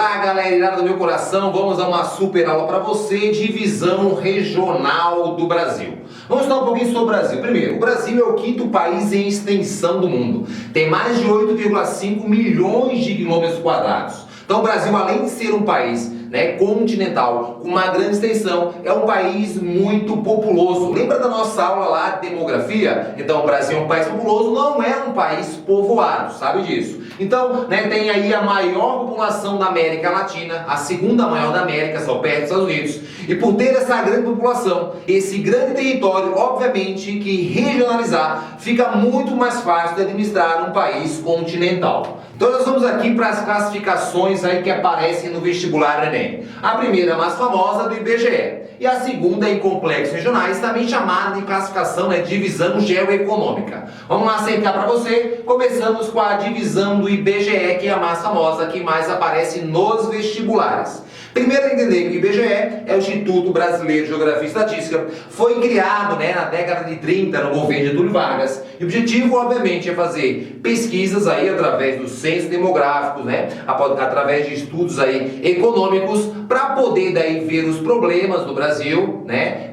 Olá, galera do meu coração, vamos a uma super aula para você, divisão regional do Brasil. Vamos falar um pouquinho sobre o Brasil. Primeiro, o Brasil é o quinto país em extensão do mundo. Tem mais de 8,5 milhões de quilômetros quadrados. Então o Brasil, além de ser um país continental, com uma grande extensão, é um país muito populoso. Lembra da nossa aula lá de demografia? Então o Brasil é um país populoso, não é um país povoado, sabe disso? Então, tem aí a maior população da América Latina, a segunda maior da América, só perto dos Estados Unidos. E por ter essa grande população, esse grande território, obviamente que regionalizar fica muito mais fácil de administrar um país continental. Então nós vamos aqui para as classificações aí que aparecem no vestibular Enem. A primeira, mais famosa, do IBGE. E a segunda, em complexos regionais, também chamada de classificação, divisão geoeconômica. Vamos lá acertar para você. Começamos com a divisão do IBGE, que é a mais famosa, que mais aparece nos vestibulares. Primeiro, entender que o IBGE é o Instituto Brasileiro de Geografia e Estatística, foi criado na década de 30 no governo de Getúlio Vargas. E o objetivo, obviamente, é fazer pesquisas aí através dos censos demográficos, através de estudos aí econômicos, para poder daí ver os problemas do Brasil,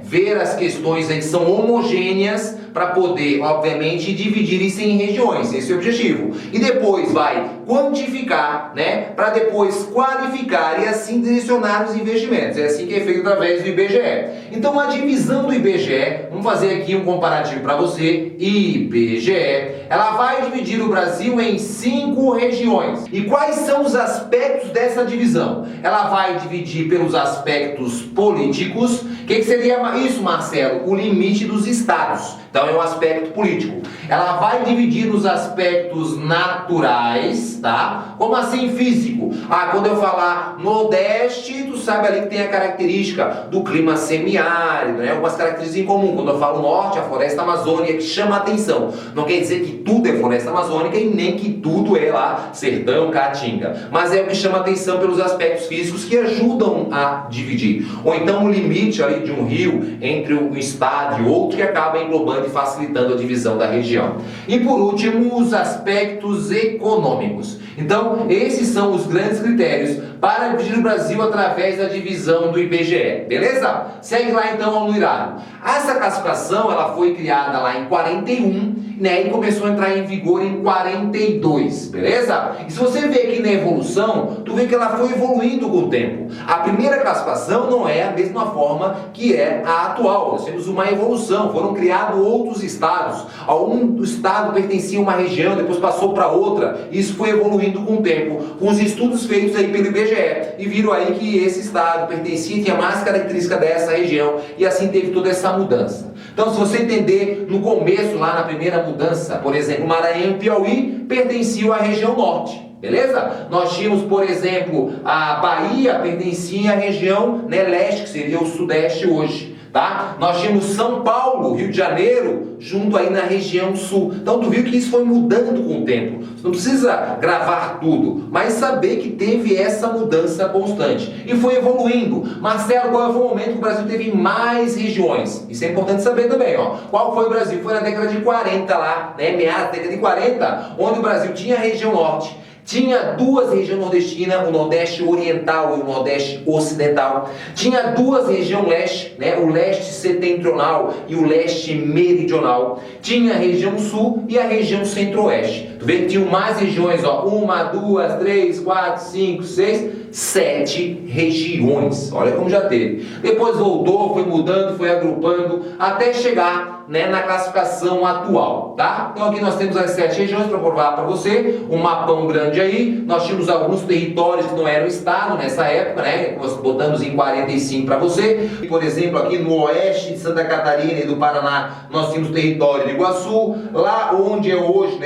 ver as questões aí que são homogêneas, para poder, obviamente, dividir isso em regiões. Esse é o objetivo. E depois vai quantificar, para depois qualificar e assim direcionar os investimentos. É assim que é feito através do IBGE. Então, a divisão do IBGE, vamos fazer aqui um comparativo para você. IBGE, ela vai dividir o Brasil em 5 regiões. E quais são os aspectos dessa divisão? Ela vai dividir pelos aspectos políticos. O que seria isso, Marcelo? O limite dos estados. Então é um aspecto político. Ela vai dividir nos aspectos naturais, tá? Como assim físico? Quando eu falar Nordeste, tu sabe ali que tem a característica do clima semiárido, algumas características em comum. Quando eu falo Norte, a floresta amazônica que chama a atenção. Não quer dizer que tudo é floresta amazônica e nem que tudo é lá sertão, caatinga. Mas é o que chama a atenção pelos aspectos físicos que ajudam a dividir. Ou então o limite ali de um rio entre um estado e outro que acaba englobando e facilitando a divisão da região. E por último, os aspectos econômicos. Então, esses são os grandes critérios para dividir o Brasil através da divisão do IBGE, beleza? Segue lá então, aluno irado. Essa classificação, ela foi criada lá em 41, e começou a entrar em vigor em 42, beleza? E se você vê aqui na evolução, tu vê que ela foi evoluindo com o tempo. A primeira classificação não é a mesma forma que é a atual. Nós temos uma evolução, foram criados outros estados. Um estado pertencia a uma região, depois passou para outra. Isso foi evoluindo com o tempo, com os estudos feitos aí pelo IBGE. E viram aí que esse estado pertencia e tinha mais característica dessa região. E assim teve toda essa mudança. Então, se você entender no começo, lá na primeira mudança, por exemplo, Maranhão e Piauí pertenciam à região norte. Beleza? Nós tínhamos, por exemplo, a Bahia pertencia à região leste, que seria o sudeste hoje. Tá? Nós tínhamos São Paulo, Rio de Janeiro, junto aí na região sul. Então tu viu que isso foi mudando com o tempo. Você não precisa gravar tudo, mas saber que teve essa mudança constante. E foi evoluindo. Marcelo, qual foi o momento que o Brasil teve mais regiões? Isso é importante saber também, ó. Qual foi o Brasil? Foi na década de 40 lá, meados da década de 40, onde o Brasil tinha a região norte. Tinha duas regiões nordestinas, o Nordeste Oriental e o Nordeste Ocidental. Tinha duas regiões leste, o Leste Setentrional e o Leste Meridional. Tinha a região Sul e a região Centro-Oeste. Tu vê que tinham mais regiões, ó. 1, 2, 3, 4, 5, 6, 7 regiões. Olha como já teve. Depois voltou, foi mudando, foi agrupando, até chegar na classificação atual, tá? Então aqui nós temos as 7 regiões para provar para você, um mapão grande aí. Nós tínhamos alguns territórios que não eram estado nessa época, nós botamos em 45 para você. Por exemplo, aqui no oeste de Santa Catarina e do Paraná, nós tínhamos o território de Iguaçu, lá onde é hoje,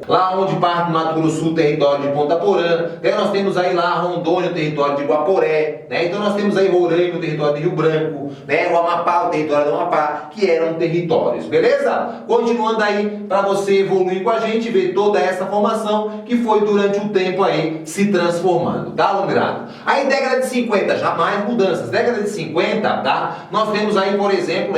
lá onde parte do Mato Grosso do Sul, o território de Ponta Porã. Nós temos aí lá Rondônia, o território de Guaporé, Então nós temos aí Roraima, o território de Rio Branco, o Amapá, o território do Amapá, que eram territórios. Beleza? Continuando aí para você evoluir com a gente, ver toda essa formação que foi durante o tempo aí se transformando, tá, aluno? Aí década de 50, já mais mudanças. Década de 50, tá? Nós temos aí, por exemplo,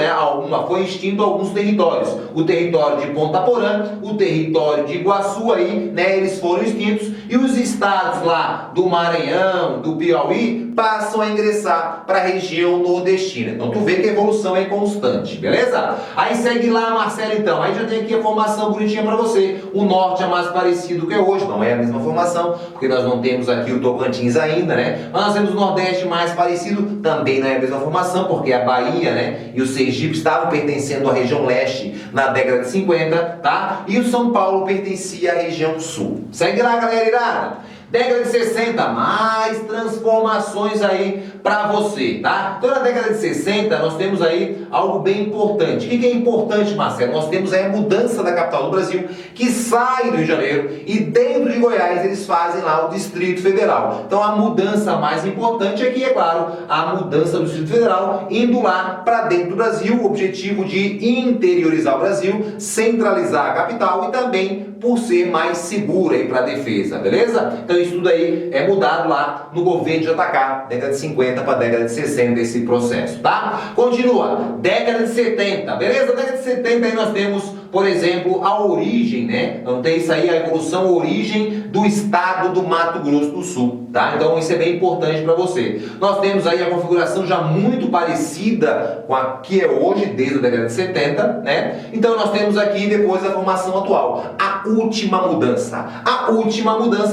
foi extinto alguns territórios. O território de Ponta Porã, o território de Iguaçu, Iguaçu aí, né, eles foram extintos e os estados lá do Maranhão, do Piauí, passam a ingressar para a região nordestina. Então tu vê que a evolução é constante, beleza? Aí segue lá, Marcelo, então. Aí já tem aqui a formação bonitinha para você. O norte é mais parecido que hoje, não é a mesma formação, porque nós não temos aqui o Tocantins ainda, né? Mas nós temos o nordeste mais parecido, também não é a mesma formação, porque a Bahia, né, e o Sergipe estavam pertencendo à região leste na década de 50, tá? E o São Paulo pertencia à região sul. Segue lá, galera irada. Década de 60, mais transformações aí para você, tá? Então na década de 60 nós temos aí algo bem importante. O que é importante, Marcelo? Nós temos aí a mudança da capital do Brasil, que sai do Rio de Janeiro e dentro de Goiás eles fazem lá o Distrito Federal. Então a mudança mais importante aqui é, claro, a mudança do Distrito Federal indo lá para dentro do Brasil, o objetivo de interiorizar o Brasil, centralizar a capital e também por ser mais segura aí para a defesa, beleza? Então isso tudo aí é mudado lá no governo de JK, década de 50 para década de 60 esse processo, tá? Continua, década de 70, beleza? Década de 70 aí nós temos, por exemplo, a origem, né? Então tem isso aí, a evolução, a origem do estado do Mato Grosso do Sul, tá? Então isso é bem importante para você. Nós temos aí a configuração já muito parecida com a que é hoje, desde a década de 70, né? Então nós temos aqui depois a formação atual. A última mudança,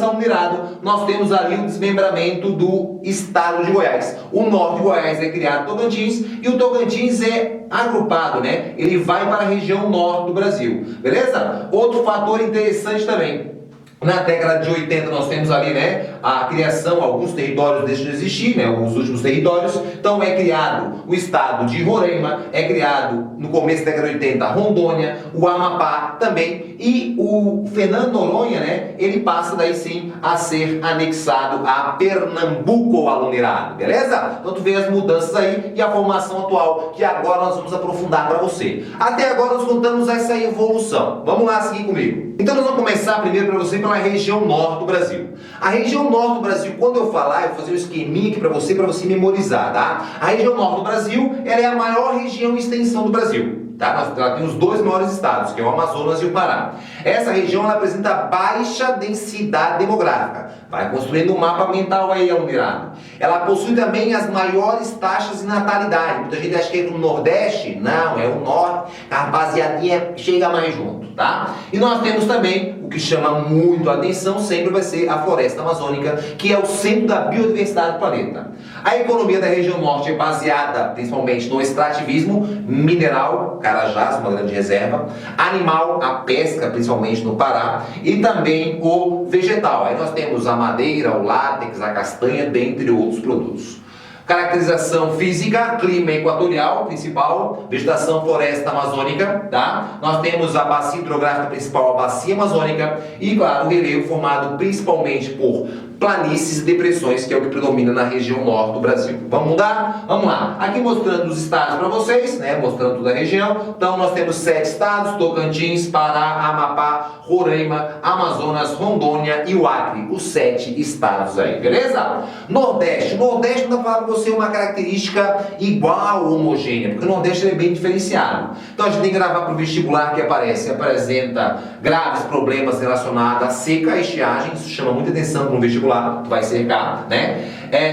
Almirado, nós temos ali o desmembramento do estado de Goiás. O norte de Goiás é criado Tocantins e o Tocantins é agrupado, né? Ele vai para a região norte do Brasil, beleza? Outro fator interessante também. Na década de 80 nós temos ali, né, a criação, alguns territórios deixam de existir, né, os últimos territórios. Então é criado o estado de Roraima, é criado no começo da década de 80 Rondônia, o Amapá também, e o Fernando Noronha, né, ele passa daí sim a ser anexado a Pernambuco, alunirado, beleza? Então tu vê as mudanças aí e a formação atual, que agora nós vamos aprofundar para você. Até agora nós contamos essa evolução. Vamos lá seguir comigo. Então nós vamos começar primeiro para você pela região norte do Brasil. A região norte do Brasil, quando eu falar, eu vou fazer um esqueminha aqui para você memorizar, tá? A região norte do Brasil, ela é a maior região em extensão do Brasil, tá? Ela tem os dois maiores estados, que é o Amazonas e o Pará. Essa região ela apresenta baixa densidade demográfica. Vai construindo um mapa mental aí, Almirado. Ela possui também as maiores taxas de natalidade. Muita gente acha que é no Nordeste. Não, é o Norte. A rapaziadinha chega mais junto, tá? E nós temos também o que chama muito a atenção, sempre vai ser a floresta amazônica, que é o centro da biodiversidade do planeta. A economia da região norte é baseada principalmente no extrativismo mineral, carajás, uma grande reserva, animal, a pesca, principalmente no Pará, e também o vegetal. Aí nós temos a madeira, o látex, a castanha, dentre outros produtos. Caracterização física, clima equatorial principal, vegetação floresta amazônica, tá? Nós temos a bacia hidrográfica principal, a bacia amazônica e, claro, o relevo formado principalmente por planícies e depressões, que é o que predomina na região norte do Brasil. Vamos mudar? Vamos lá. Aqui mostrando os estados para vocês, né? Mostrando toda a região. Então nós temos 7 estados: Tocantins, Pará, Amapá, Roraima, Amazonas, Rondônia e o Acre. Os 7 estados aí, beleza? Nordeste. Nordeste não dá para falar para você uma característica igual, homogênea, porque o Nordeste é bem diferenciado. Então a gente tem que gravar para o vestibular que apresenta graves problemas relacionados à seca e estiagem. Isso chama muita atenção para um vestibular. Vai cercar, né?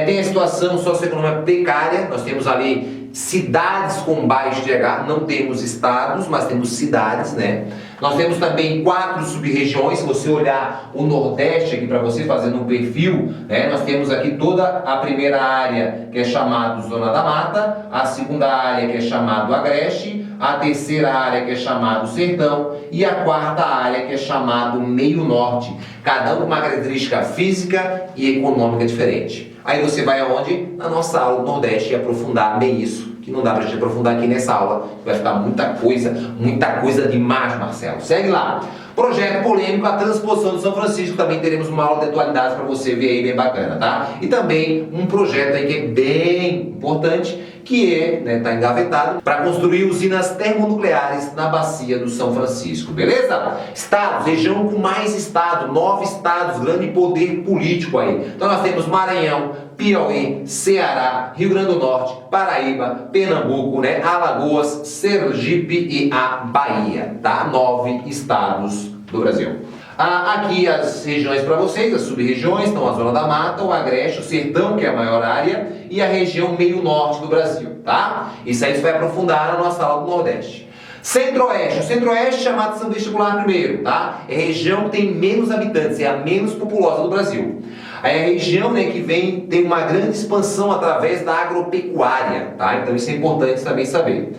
Tem a situação socioeconômica precária. Nós temos ali cidades com baixo IDH, não temos estados, mas temos cidades, né? Nós temos também 4 sub-regiões. Se você olhar o Nordeste aqui para você fazendo um perfil, né? Nós temos aqui toda a primeira área que é chamada Zona da Mata, a segunda área que é chamada Agreste, a terceira área que é chamada Sertão e a quarta área que é chamada Meio Norte, cada uma com uma característica física e econômica diferente. Aí você vai aonde? Na nossa aula do Nordeste e aprofundar bem isso, que não dá pra gente aprofundar aqui nessa aula, vai ficar muita coisa demais, Marcelo. Segue lá. Projeto polêmico, a transposição de São Francisco, também teremos uma aula de atualidades para você ver aí, bem bacana, tá? E também um projeto aí que é bem importante, que tá engavetado, para construir usinas termonucleares na bacia do São Francisco, beleza? Estados, região com mais estado, 9 estados, grande poder político aí. Então nós temos Maranhão, Piauí, Ceará, Rio Grande do Norte, Paraíba, Pernambuco, né? Alagoas, Sergipe e a Bahia, tá? 9 estados do Brasil. Aqui as regiões para vocês, as sub-regiões, estão a Zona da Mata, o Agreste, o Sertão, que é a maior área, e a região meio-norte do Brasil, tá? Isso aí você vai aprofundar na nossa aula do Nordeste. Centro-Oeste. O Centro-Oeste, chamado de São Vestibular primeiro, tá? É a região que tem menos habitantes, é a menos populosa do Brasil. Aí é a região, né, que tem uma grande expansão através da agropecuária, tá? Então isso é importante também saber.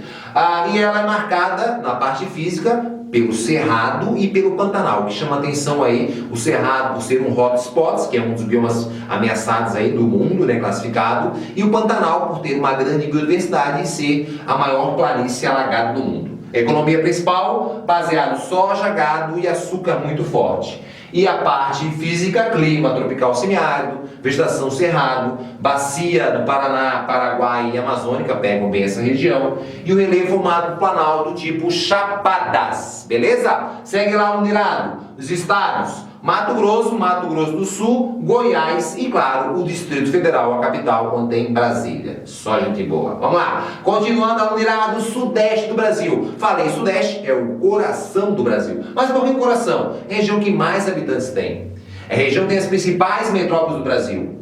E ela é marcada, na parte física, pelo Cerrado e pelo Pantanal, que chama atenção aí o Cerrado por ser um hotspot, que é um dos biomas ameaçados aí do mundo, né, classificado, e o Pantanal por ter uma grande biodiversidade e ser a maior planície alagada do mundo. Economia principal, baseado em soja, gado e açúcar muito forte. E a parte física, clima tropical semiárido, vegetação cerrado, bacia do Paraná, Paraguai e Amazônica, pegam bem essa região, e o relevo formado por planalto tipo Chapadas, beleza? Segue lá o mirado, os estados, Mato Grosso do Sul, Goiás e, claro, o Distrito Federal, a capital, contém Brasília. Só gente boa. Vamos lá. Continuando a unidade do Sudeste do Brasil. Falei, Sudeste é o coração do Brasil. Mas por que coração? É a região que mais habitantes tem. É a região que tem as principais metrópoles do Brasil.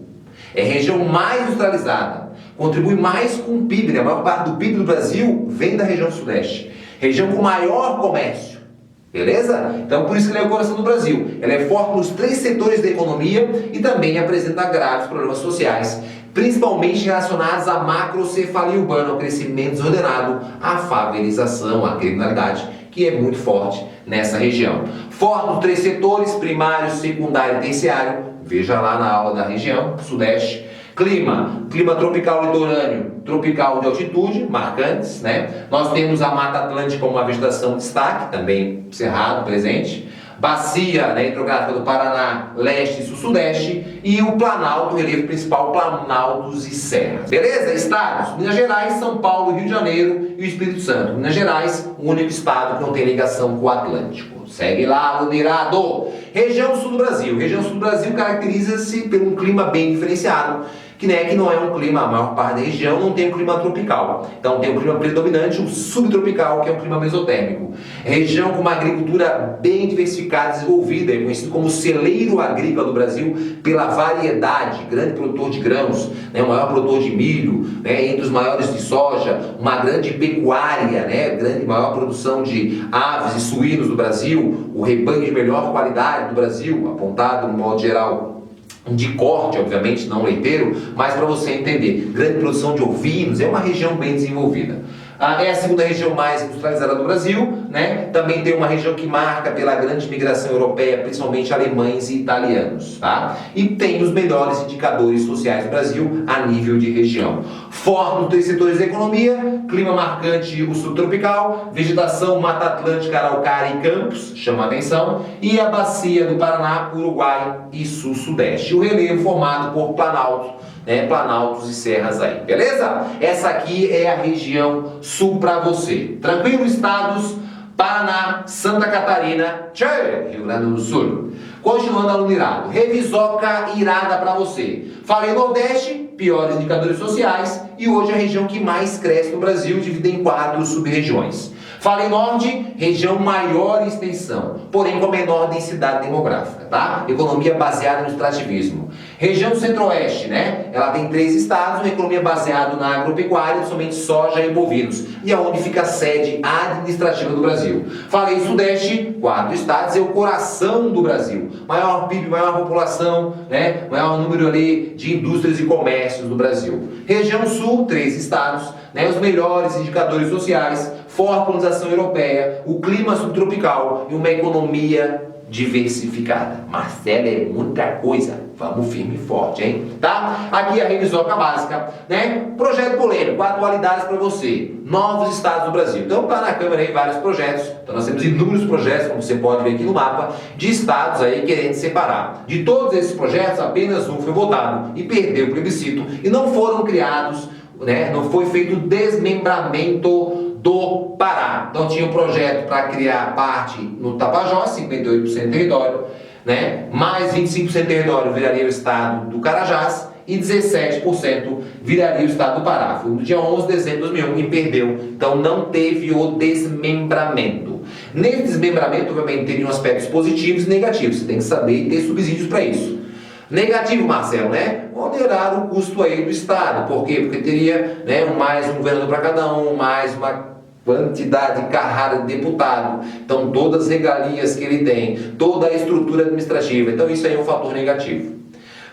É a região mais industrializada. Contribui mais com o PIB, né? A maior parte do PIB do Brasil vem da região Sudeste. Região com maior comércio. Beleza? Então por isso que ela é o coração do Brasil. Ela é forte nos 3 setores da economia e também apresenta graves problemas sociais, principalmente relacionados à macrocefalia urbana, ao crescimento desordenado, à favelização, à criminalidade, que é muito forte nessa região. Forte nos 3 setores, primário, secundário e terciário. Veja lá na aula da região, Sudeste. Clima tropical litorâneo, tropical de altitude, marcantes, né? Nós temos a Mata Atlântica como uma vegetação de destaque, também cerrado, presente. Bacia, né, hidrográfica do Paraná, leste e sul-sudeste. E o Planalto, o relevo principal, Planaltos e Serras. Beleza? Estados, Minas Gerais, São Paulo, Rio de Janeiro e o Espírito Santo. Minas Gerais, o único estado que não tem ligação com o Atlântico. Segue lá, Lumirado. Região sul do Brasil. Região sul do Brasil caracteriza-se por um clima bem diferenciado, que não é um clima, a maior parte da região não tem um clima tropical. Então tem um clima predominante, o subtropical, que é um clima mesotérmico. Região com uma agricultura bem diversificada, desenvolvida, é conhecido como celeiro agrícola do Brasil pela variedade, grande produtor de grãos, né, o maior produtor de milho, né, entre os maiores de soja, uma grande pecuária, né, maior produção de aves e suínos do Brasil, o rebanho de melhor qualidade do Brasil, apontado no modo geral de corte, obviamente, não leiteiro, mas para você entender, grande produção de ovinos, é uma região bem desenvolvida. É a segunda região mais industrializada do Brasil, né? Também tem uma região que marca pela grande migração europeia, principalmente alemães e italianos, tá? E tem os melhores indicadores sociais do Brasil a nível de região. Forte nos 3 setores da economia, clima marcante, o subtropical, vegetação, Mata Atlântica, Araucária e Campos, chama a atenção, e a bacia do Paraná, Uruguai e sul-sudeste. O relevo formado por planalto, né, planaltos e serras aí, beleza? Essa aqui é a região sul para você. Tranquilo? Estados, Paraná, Santa Catarina, Rio Grande do Sul. Continuando a unidade, revisoca irada para você. Falei Nordeste, piores indicadores sociais, e hoje é a região que mais cresce no Brasil, dividida em 4 sub-regiões. Falei Norte, região maior em extensão, porém com menor densidade demográfica, tá? Economia baseada no extrativismo. Região Centro-Oeste, né? Ela tem 3 estados, uma economia baseada na agropecuária, somente soja e bovinos, e aonde fica a sede administrativa do Brasil. Falei Sudeste, 4 estados, é o coração do Brasil. Maior PIB, maior população, né? Maior número ali de indústrias e comércios do Brasil. Região Sul, 3 estados, né? Os melhores indicadores sociais, forte colonização europeia, o clima subtropical e uma economia diversificada. Marcelo, é muita coisa. Vamos firme e forte, hein? Tá? Aqui a revisoca básica, né? Projeto polêmico, atualidades para você. Novos estados do Brasil. Então tá na câmera aí vários projetos. Então nós temos inúmeros projetos, como você pode ver aqui no mapa, de estados aí querendo separar. De todos esses projetos, apenas um foi votado e perdeu o plebiscito e não foram criados, né? Não foi feito o desmembramento do Pará. Então tinha um projeto para criar parte no Tapajós, 58% do território, né? Mais 25% do território viraria o estado do Carajás e 17% viraria o estado do Pará. Foi no dia 11 de dezembro de 2001 e perdeu. Então não teve o desmembramento. Nesse desmembramento, obviamente, teriam aspectos positivos e negativos. Você tem que saber e ter subsídios para isso. Negativo, Marcelo, né? Onerar o custo aí do Estado. Por quê? Porque teria, né, mais um governador para cada um, mais uma quantidade carrada de deputado. Então, todas as regalias que ele tem, toda a estrutura administrativa. Então, isso aí é um fator negativo.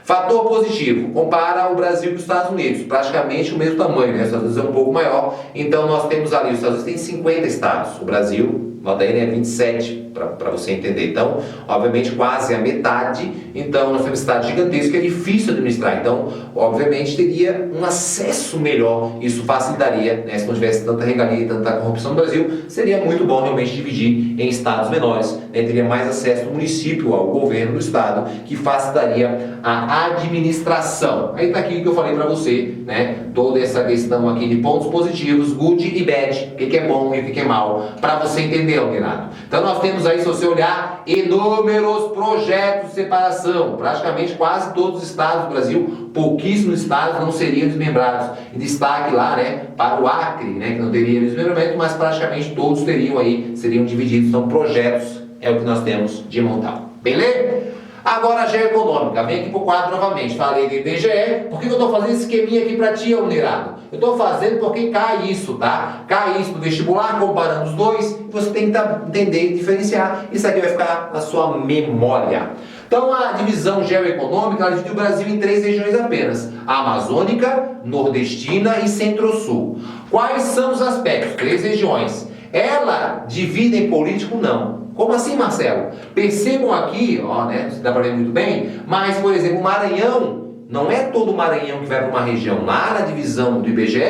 Fator positivo, compara o Brasil com os Estados Unidos, praticamente o mesmo tamanho, né? Os Estados Unidos é um pouco maior, então nós temos ali, os Estados Unidos tem 50 estados, o Brasil, nota aí, né, 27, para você entender. Então, obviamente, quase a metade, então nós temos estados gigantescos que é difícil administrar, então, obviamente, teria um acesso melhor, isso facilitaria, né? Se não tivesse tanta regalia e tanta corrupção no Brasil, seria muito bom realmente dividir em estados menores, né? Teria mais acesso do município ao governo do estado, que facilitaria a administração. Aí tá aqui o que eu falei para você, né? Toda essa questão aqui de pontos positivos, good e bad, o que é bom e o que é mal, para você entender, Renato. Então nós temos aí, se você olhar, inúmeros projetos de separação, praticamente quase todos os estados do Brasil, pouquíssimos estados não seriam desmembrados. Em destaque lá, né, para o Acre, né, que não teria desmembramento, mas praticamente todos teriam aí, seriam divididos. Então projetos é o que nós temos de montar. Beleza? Agora a geoeconômica, vem aqui para o quadro novamente. Falei de IBGE, por que eu estou fazendo esse esqueminha aqui para ti, Almirado? Eu estou fazendo porque cai isso, tá? Cai isso no vestibular, comparando os dois, e você tem que entender e diferenciar. Isso aqui vai ficar na sua memória. Então a divisão geoeconômica, ela divide o Brasil em 3 regiões apenas: a amazônica, nordestina e centro-sul. Quais são os aspectos? 3 regiões. Ela divide em político? Não. Como assim, Marcelo? Percebam aqui, ó, né? Dá para ver muito bem, mas, por exemplo, o Maranhão, não é todo o Maranhão que vai para uma região. Lá na divisão do IBGE,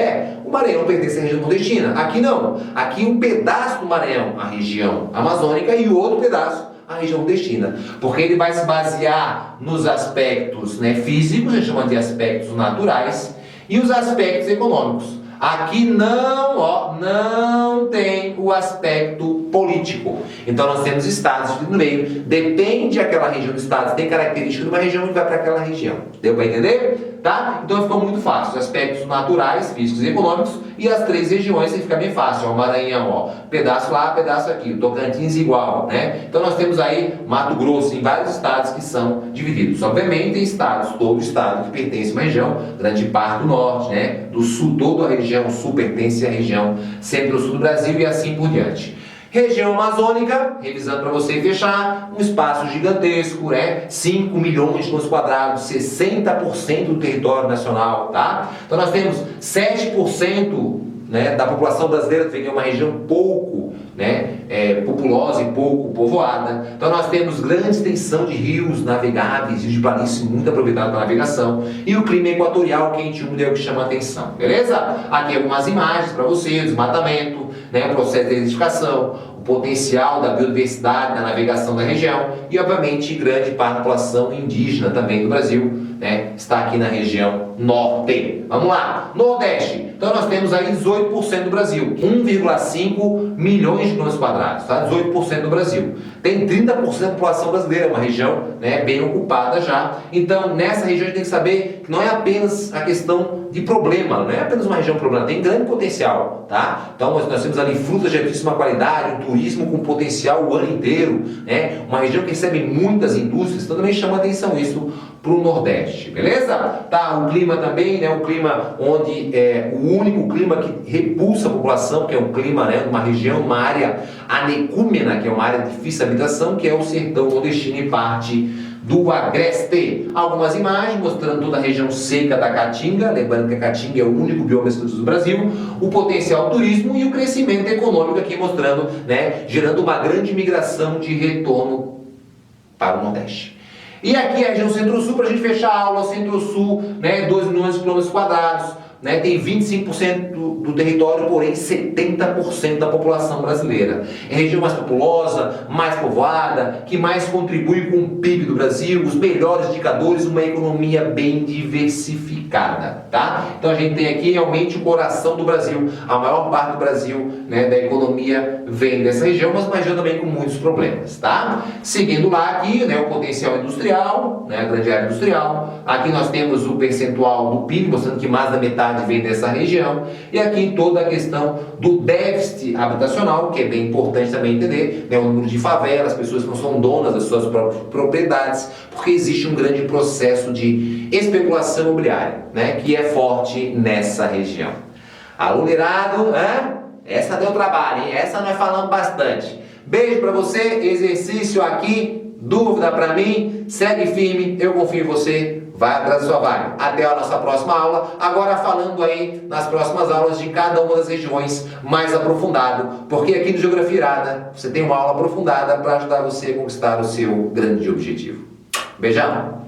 o Maranhão pertence à região nordestina. Aqui não. Aqui um pedaço do Maranhão, a região amazônica, e outro pedaço, a região nordestina. Porque ele vai se basear nos aspectos, né, físicos, a gente chama de aspectos naturais, e os aspectos econômicos. Aqui não, ó, não tem o aspecto político. Então nós temos estados no meio. Depende daquela região do estado, tem característica de uma região e vai para aquela região. Deu para entender? Tá? Então ficou muito fácil. Os aspectos naturais, físicos e econômicos, e as 3 regiões aí fica bem fácil. Ó, o Maranhão, ó, pedaço lá, pedaço aqui. O Tocantins igual, né? Então nós temos aí Mato Grosso em vários estados que são divididos. Obviamente tem estados, todo estado que pertence a uma região, grande parte do norte, né? Do sul, toda a região sul pertence à região centro-sul do Brasil e assim por diante. Região amazônica, revisando para você fechar, um espaço gigantesco, né? 5 milhões de quilômetros quadrados, 60% do território nacional, tá? Então nós temos 7%, né, da população brasileira, que é uma região pouco, né, populosa e pouco povoada. Então nós temos grande extensão de rios navegáveis, rios de planície muito aproveitado para navegação, e o clima equatorial quente e úmido é o que chama a atenção, beleza? Aqui algumas imagens para você, desmatamento, né, o processo de desertificação, o potencial da biodiversidade na navegação da região e, obviamente, grande parte da população indígena também do Brasil, né, está aqui na região norte. Vamos lá, Nordeste. Então nós temos aí 18% do Brasil, 1,5 milhões de quilômetros quadrados, tá? 18% do Brasil. Tem 30% da população brasileira, uma região, né, bem ocupada já. Então nessa região a gente tem que saber que não é apenas a questão de problema, não é apenas uma região problema, tem grande potencial, tá? Então nós temos ali frutas de altíssima qualidade, um turismo com potencial o ano inteiro, né? Uma região que recebe muitas indústrias, então também chama atenção isso para o Nordeste, beleza? Tá, o clima também, né? O clima onde é o único clima que repulsa a população, que é um clima, né, de uma região, uma área anecúmena, que é uma área de difícil habitação, que é o sertão nordestino e parte do Agreste. Algumas imagens mostrando toda a região seca da Caatinga, lembrando que a Caatinga é o único bioma do Brasil, o potencial turismo e o crescimento econômico aqui mostrando, né, gerando uma grande migração de retorno para o Nordeste. E aqui a região Centro-Sul, para a gente fechar a aula, Centro-Sul, né, 2 milhões de quilômetros quadrados, né, tem 25% do território, porém 70% da população brasileira. É a região mais populosa, mais povoada, que mais contribui com o PIB do Brasil, os melhores indicadores, uma economia bem diversificada, tá? Então a gente tem aqui realmente o coração do Brasil, a maior parte do Brasil, né, da economia vem dessa região, mas uma região também com muitos problemas, tá? Seguindo lá aqui, né, o potencial industrial, né, a grande área industrial. Aqui nós temos o percentual do PIB, mostrando que mais da metade cidade vem dessa região, e aqui toda a questão do déficit habitacional, que é bem importante também entender, né, o número de favelas, pessoas que não são donas das suas próprias propriedades, porque existe um grande processo de especulação imobiliária, né, que é forte nessa região. Alô, Lirado, essa deu trabalho, hein? Essa nós falamos bastante. Beijo pra você, exercício aqui, dúvida pra mim, segue firme, eu confio em você, vai atrás da sua vaga. Até a nossa próxima aula, agora falando aí nas próximas aulas de cada uma das regiões mais aprofundado, porque aqui no Geografia Irada você tem uma aula aprofundada para ajudar você a conquistar o seu grande objetivo. Beijão!